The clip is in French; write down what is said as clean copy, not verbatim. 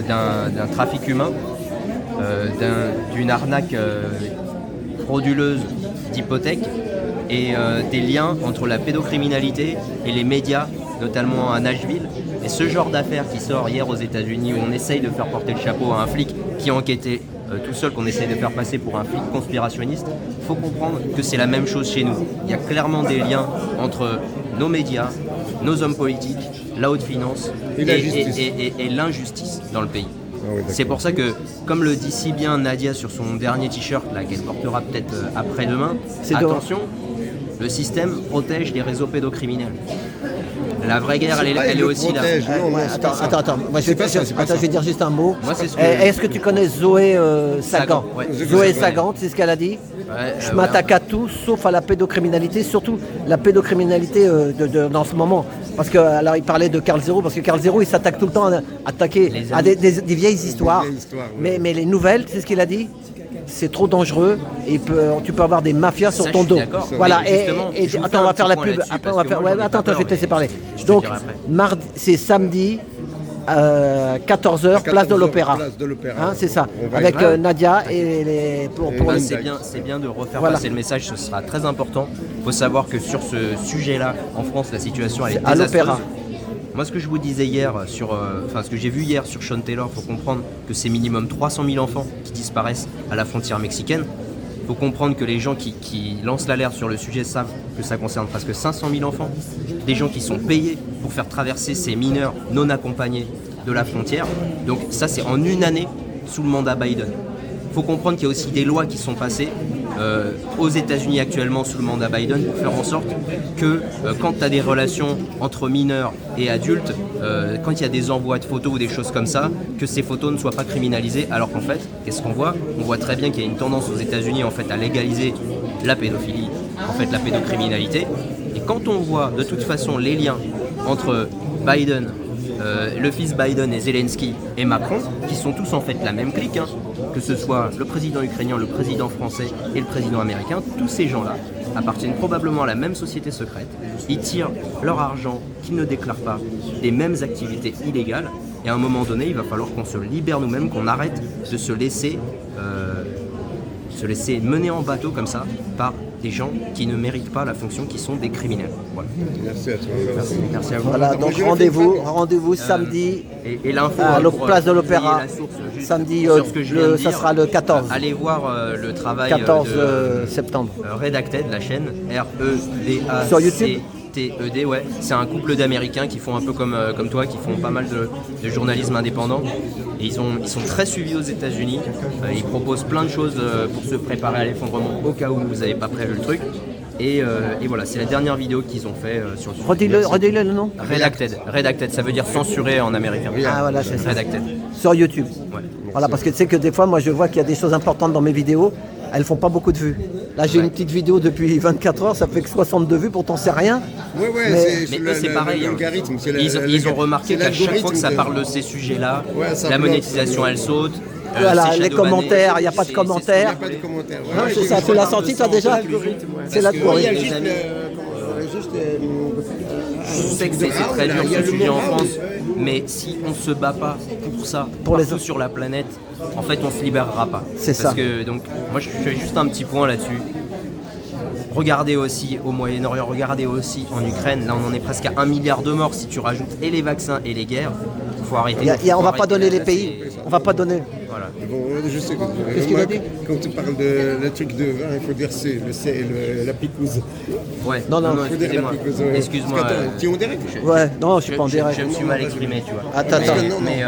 d'un trafic humain, d'une arnaque frauduleuse d'hypothèques et des liens entre la pédocriminalité et les médias, notamment à Nashville. Et ce genre d'affaires qui sort hier aux États-Unis, où on essaye de faire porter le chapeau à un flic qui enquêtait tout seul, qu'on essaye de faire passer pour un flic conspirationniste, il faut comprendre que c'est la même chose chez nous. Il y a clairement des liens entre nos médias, nos hommes politiques, la haute finance et l'injustice dans le pays. Oui, c'est pour ça que, comme le dit si bien Nadia sur son dernier t-shirt, là, qu'elle portera peut-être après-demain, attention, le système protège les réseaux pédocriminels. La vraie guerre, elle est aussi là. Attends. Moi, je vais dire juste un mot. Moi, est-ce que tu connais Zoé Sagan? Ouais. Zoé Sagan, c'est ce qu'elle a dit. Je m'attaque à tout, sauf à la pédocriminalité, surtout la pédocriminalité dans ce moment. Parce que, alors, il parlait de Carl Zero, parce que Carl Zero, il s'attaque tout le temps à attaquer à des vieilles histoires. Mais les nouvelles, c'est ce qu'il a dit. C'est trop dangereux et tu peux avoir des mafias sur ton dos. Voilà. Attends, on va faire la pub. Après, attends, je vais te laisser parler. Donc, c'est samedi. 14h, place de l'Opéra. Hein, c'est ça. Avec Nadia et les. C'est bien de refaire passer le message, ce sera très important. Il faut savoir que sur ce sujet-là, en France, la situation elle est désastreuse. À l'Opéra. Moi, ce que je vous disais hier, ce que j'ai vu hier sur Sean Taylor, il faut comprendre que c'est minimum 300 000 enfants qui disparaissent à la frontière mexicaine. Il faut comprendre que les gens qui lancent l'alerte sur le sujet savent que ça concerne presque 500 000 enfants. Des gens qui sont payés pour faire traverser ces mineurs non accompagnés de la frontière. Donc ça, c'est en une année sous le mandat Biden. Il faut comprendre qu'il y a aussi des lois qui sont passées aux États-Unis actuellement sous le mandat Biden pour faire en sorte que quand tu as des relations entre mineurs et adultes, quand il y a des envois de photos ou des choses comme ça, que ces photos ne soient pas criminalisées. Alors qu'en fait, qu'est-ce qu'on voit? On voit très bien qu'il y a une tendance aux États-Unis en fait à légaliser la pédophilie, en fait la pédocriminalité. Et quand on voit de toute façon les liens entre Biden, le fils Biden et Zelensky et Macron, qui sont tous en fait la même clique, hein, que ce soit le président ukrainien, le président français et le président américain, tous ces gens-là appartiennent probablement à la même société secrète. Ils tirent leur argent qu'ils ne déclarent pas des mêmes activités illégales. Et à un moment donné, il va falloir qu'on se libère nous-mêmes, qu'on arrête de se laisser mener en bateau comme ça par des gens qui ne méritent pas la fonction, qui sont des criminels. Voilà. Merci à toi. Merci à vous. Voilà, donc rendez-vous samedi et l'info à la place de l'Opéra. Samedi, ça sera le 14. Allez voir le travail 14 de septembre. Redacted, la chaîne REDACTED. Sur YouTube. Ouais. C'est un couple d'Américains qui font un peu comme toi, qui font pas mal de journalisme indépendant. Et ils sont très suivis aux États-Unis. Ils proposent plein de choses pour se préparer à l'effondrement au cas où vous n'avez pas prévu le truc. Et voilà, c'est la dernière vidéo qu'ils ont fait sur YouTube. Redis-le le nom. Redacted, ça veut dire censuré en américain. Ah voilà, c'est ça. Redacted. Sur YouTube. Ouais. Voilà, parce que tu sais que des fois, moi je vois qu'il y a des choses importantes dans mes vidéos, elles font pas beaucoup de vues. Là j'ai une petite vidéo depuis 24 heures, ça fait que 62 vues, pourtant c'est rien. Mais c'est pareil. Ils ont remarqué qu'à chaque fois que ça parle de ces sujets-là, la monétisation elle saute. Voilà, les commentaires, il n'y a pas de commentaires. Non, c'est ça, tu l'as senti toi déjà? C'est l'algorithme. Je sais que c'est très dur ce sujet en France, mais si on ne se bat pas pour ça, partout sur la planète, en fait on ne se libérera pas. C'est ça. Parce que, donc, moi je fais juste un petit point là-dessus. Regardez aussi au Moyen-Orient, regardez aussi en Ukraine, là on en est presque à 1 milliard de morts si tu rajoutes et les vaccins et les guerres. Il faut arrêter. On va pas donner les pays, on va pas donner. Voilà. Bon, je sais. Qu'est-ce qu'il a dit? Quand tu parles de le truc de vin, il faut dire la picouse. Ouais. Non, excusez-moi. Excuse-moi. Tu es en direct? Ouais, non, je suis pas en direct. Je me suis mal exprimé, tu vois. Attends. Mais